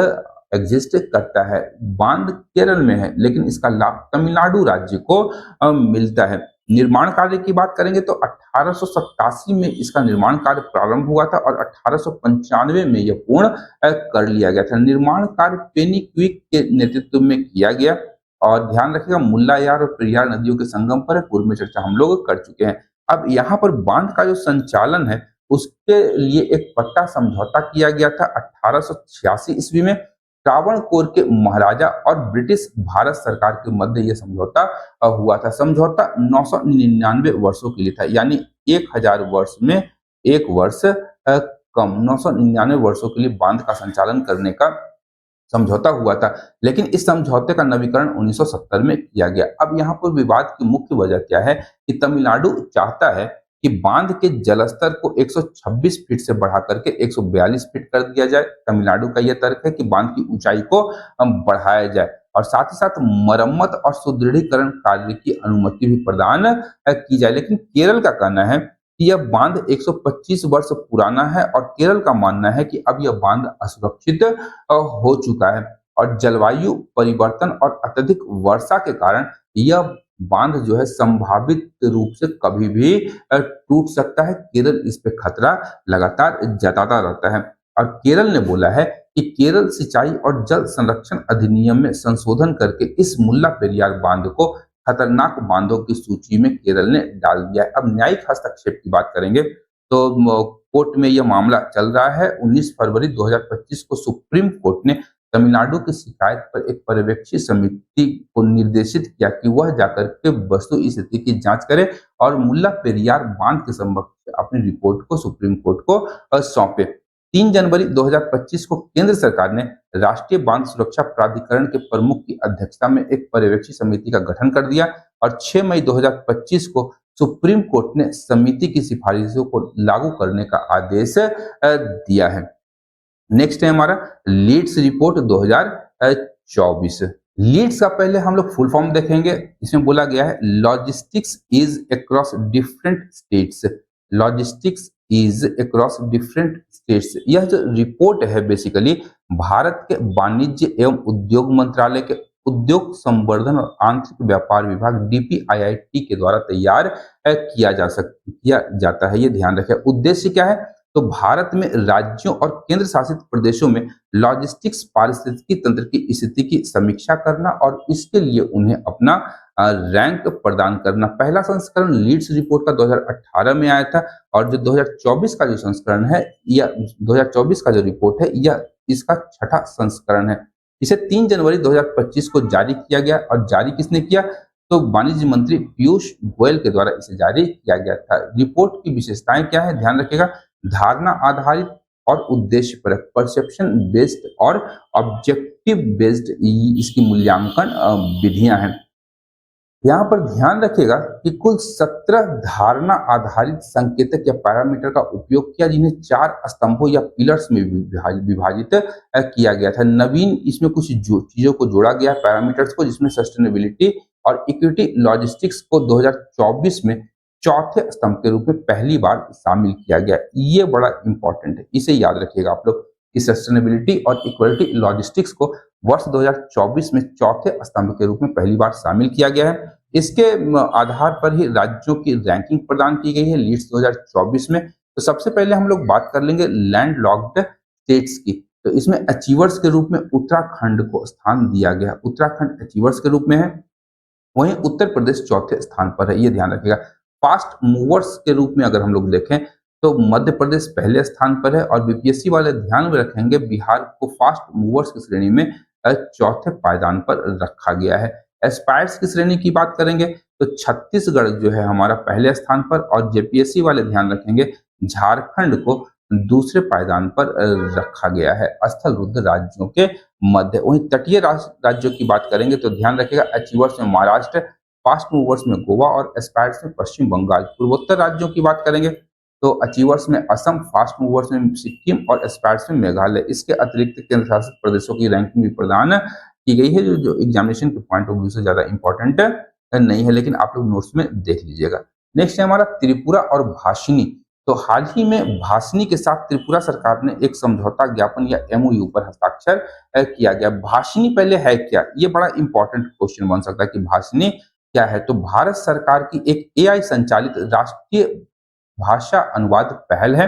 एग्जिस्ट करता है। बांध केरल में है लेकिन इसका लाभ तमिलनाडु राज्य को मिलता है। निर्माण कार्य की बात करेंगे तो 1887 में इसका निर्माण कार्य प्रारंभ हुआ था और 1895 में यह पूर्ण कर लिया गया था। निर्माण कार्य पेनी क्विक के नेतृत्व में किया गया और ध्यान रखिएगा मुल्ला यार और पेरियार नदियों के संगम पर पूर्व में चर्चा हम लोग कर चुके हैं। अब यहाँ पर बांध का जो संचालन है उसके लिए एक पट्टा समझौता किया गया था 1886 ईस्वी में। त्रावणकोर के महाराजा और ब्रिटिश भारत सरकार के मध्य यह समझौता हुआ था। समझौता 999 वर्षों के लिए था, यानी 1000 वर्ष में एक वर्ष कम, 999 वर्षों के लिए बांध का संचालन करने का समझौता हुआ था। लेकिन इस समझौते का नवीकरण 1970 में किया गया। अब यहाँ पर विवाद की मुख्य वजह क्या है कि तमिलनाडु चाहता है कि बांध के जलस्तर को 126 फीट से बढ़ा करके 142 फीट कर दिया जाए। तमिलनाडु का यह तर्क है कि बांध की ऊंचाई को बढ़ाया जाए और साथ ही साथ मरम्मत और सुदृढ़ीकरण कार्य की अनुमति भी प्रदान की जाए। लेकिन केरल का कहना है कि यह बांध 125 वर्ष पुराना है और केरल का मानना है कि अब यह बांध असुरक्षित हो चुका है और जलवायु परिवर्तन और अत्यधिक वर्षा के कारण यह बांध जो है संभावित रूप से कभी भी टूट सकता है। केरल इस पे खतरा लगातार जताता रहता है और केरल ने बोला है कि केरल सिंचाई और जल संरक्षण अधिनियम में संशोधन करके इस मुल्ला पेरियार बांध को खतरनाक बांधों की सूची में केरल ने डाल दिया है। अब न्यायिक हस्तक्षेप की बात करेंगे तो कोर्ट में यह मामला चल रहा है। 19 फरवरी 2025 को सुप्रीम कोर्ट ने तमिलनाडु की शिकायत पर एक पर्यवेक्षी समिति को निर्देशित किया कि वह जाकर के वस्तु स्थिति की जांच करे और मुल्ला पेरियार बांध के संबंध में अपनी रिपोर्ट को सुप्रीम कोर्ट को सौंपे। 3 जनवरी 2025 को केंद्र सरकार ने राष्ट्रीय बांध सुरक्षा प्राधिकरण के प्रमुख की अध्यक्षता में एक पर्यवेक्षी समिति का गठन कर दिया और 6 मई 2025 को सुप्रीम कोर्ट ने समिति की सिफारिशों को लागू करने का आदेश दिया है। नेक्स्ट है हमारा लीड्स रिपोर्ट 2024। लीड्स का पहले हम लोग फुल फॉर्म देखेंगे। इसमें बोला गया है logistics is across different states. Logistics is across different states, यह जो रिपोर्ट है बेसिकली भारत के वाणिज्य एवं उद्योग मंत्रालय के उद्योग संवर्धन और आंतरिक व्यापार विभाग DPIIT के द्वारा तैयार किया जाता है। ये ध्यान रखें। उद्देश्य क्या है तो भारत में राज्यों और केंद्र शासित प्रदेशों में लॉजिस्टिक्स पारिस्थितिकी तंत्र की स्थिति की समीक्षा करना और इसके लिए उन्हें अपना रैंक प्रदान करना। पहला संस्करण लीड्स रिपोर्ट का 2018 में आया था और जो 2024 का जो संस्करण है या 2024 का जो रिपोर्ट है यह इसका छठा संस्करण है। इसे 3 जनवरी 2025 को जारी किया गया और जारी किसने किया? तो वाणिज्य मंत्री पीयूष गोयल के द्वारा इसे जारी किया गया था। रिपोर्ट की विशेषताएं क्या है? ध्यान रखिएगा, धारणा आधारित और उद्देश्य परक, परसेप्शन बेस्ड और ऑब्जेक्टिव बेस्ड इसकी मूल्यांकन विधियां हैं। यहाँ पर ध्यान रखिएगा कि कुल 17 धारणा आधारित संकेतक या पैरामीटर का उपयोग किया, जिन्हें 4 स्तंभों या पिलर्स में विभाजित किया गया था। नवीन इसमें कुछ चीजों को जोड़ा गया पैरामीटर्स को, जिसमें सस्टेनेबिलिटी और इक्विटी लॉजिस्टिक्स को 2024 में चौथे स्तंभ के रूप में पहली बार शामिल किया गया। ये बड़ा इंपॉर्टेंट है, इसे याद रखिएगा आप लोग कि सस्टेनेबिलिटी और इक्विटी लॉजिस्टिक्स को वर्ष 2024 में चौथे स्तंभ के रूप में पहली बार शामिल किया गया है। इसके आधार पर ही राज्यों की रैंकिंग प्रदान की गई है लीड्स 2024 में। तो सबसे पहले हम लोग बात कर लेंगे लैंड लॉक्ड स्टेट्स की। तो इसमें अचीवर्स के रूप में उत्तराखंड को स्थान दिया गया, उत्तराखंड अचीवर्स के रूप में है। वहीं उत्तर प्रदेश चौथे स्थान पर है, ये ध्यान रखिएगा। फास्ट मूवर्स के रूप में अगर हम लोग देखें तो मध्य प्रदेश पहले स्थान पर है और बीपीएससी वाले ध्यान में रखेंगे बिहार को फास्ट मूवर्स की श्रेणी में चौथे पायदान पर रखा गया है। एस्पायर्स की श्रेणी की बात करेंगे तो छत्तीसगढ़ जो है हमारा पहले स्थान पर, और जेपीएससी वाले ध्यान रखेंगे झारखंड को दूसरे पायदान पर रखा गया है स्थल रुद्ध राज्यों के मध्य। वहीं तटीय राज्यों की बात करेंगे तो ध्यान रखिएगा अचीवर्स में महाराष्ट्र, फास्ट मूवर्स में गोवा और एस्पायर्स में पश्चिम बंगाल। पूर्वोत्तर राज्यों की बात करेंगे तो अचीवर्स में असम, फास्ट मूवर्स में सिक्किम और एस्पायर्स में मेघालय। इसके अतिरिक्त केंद्र शासित प्रदेशों की रैंकिंग भी प्रदान की गई है, जो एग्जामिनेशन के पॉइंट ऑफ व्यू से ज्यादा इंपॉर्टेंट नहीं है, लेकिन आप लोग नोट्स में देख लीजिएगा। नेक्स्ट है हमारा त्रिपुरा और भाषिनी। तो हाल ही में भाषिनी के साथ त्रिपुरा सरकार ने एक समझौता ज्ञापन या एमओयू पर हस्ताक्षर किया गया। भाषिनी पहले है क्या? ये बड़ा इंपॉर्टेंट क्वेश्चन बन सकता है कि भाषिनी क्या है। तो भारत सरकार की एक एआई संचालित राष्ट्रीय भाषा अनुवाद पहल है,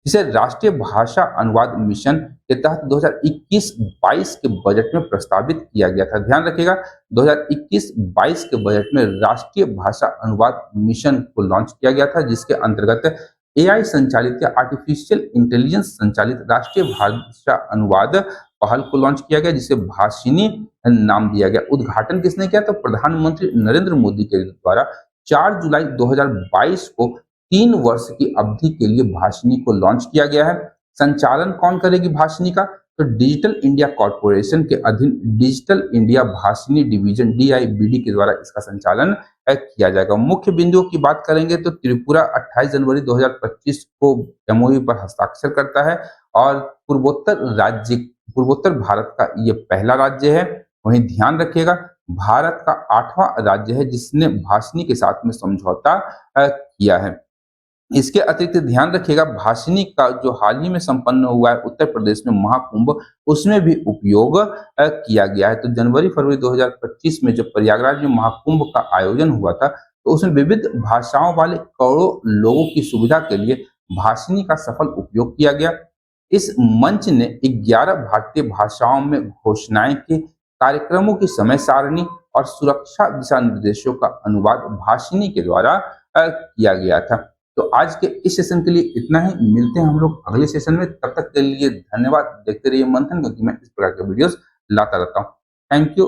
जिसे राष्ट्रीय भाषा अनुवाद मिशन के तहत 2021-22 के बजट में प्रस्तावित किया गया था। ध्यान रखिएगा 2021-22 के बजट में राष्ट्रीय भाषा अनुवाद मिशन को लॉन्च किया गया था, जिसके अंतर्गत एआई संचालित या आर्टिफिशियल इंटेलिजेंस संचालित राष्ट्रीय भाषा अनुवाद पहल को लॉन्च किया गया, जिसे भाषिनी नाम दिया गया। उद्घाटन किसने किया? तो प्रधानमंत्री नरेंद्र मोदी के द्वारा 4 जुलाई 2022 को 3 वर्ष की अवधि के लिए भाषिनी को लॉन्च किया गया है। संचालन कौन करेगी भाषिनी का? तो डिजिटल इंडिया कॉर्पोरेशन के अधीन डिजिटल इंडिया भाषिनी डिवीजन डीआईबीडी के द्वारा इसका संचालन किया जाएगा। मुख्य बिंदुओं की बात करेंगे तो त्रिपुरा 28 जनवरी 2025 को एमओयू पर हस्ताक्षर करता है और पूर्वोत्तर भारत का ये पहला राज्य है। वहीं ध्यान रखिएगा भारत का 8वां राज्य है जिसने भाषिनी के साथ में समझौता किया है। इसके अतिरिक्त ध्यान रखिएगा भाषिनी का जो हाल ही में संपन्न हुआ है उत्तर प्रदेश में महाकुंभ, उसमें भी उपयोग किया गया है। तो जनवरी फरवरी 2025 में जब प्रयागराज में महाकुंभ का आयोजन हुआ था, तो उसमें विविध भाषाओं वाले करोड़ों लोगों की सुविधा के लिए भाषिनी का सफल उपयोग किया गया। इस मंच ने 11 भारतीय भाषाओं में घोषणाएं की, कार्यक्रमों की समय सारणी और सुरक्षा दिशा निर्देशों का अनुवाद भाषिनी के द्वारा किया गया था। तो आज के इस सेशन के लिए इतना ही, मिलते हैं हम लोग अगले सेशन में। तब तक के लिए धन्यवाद। देखते रहिए मंथन, क्योंकि मैं इस प्रकार के वीडियोस लाता रहता हूँ। Thank you.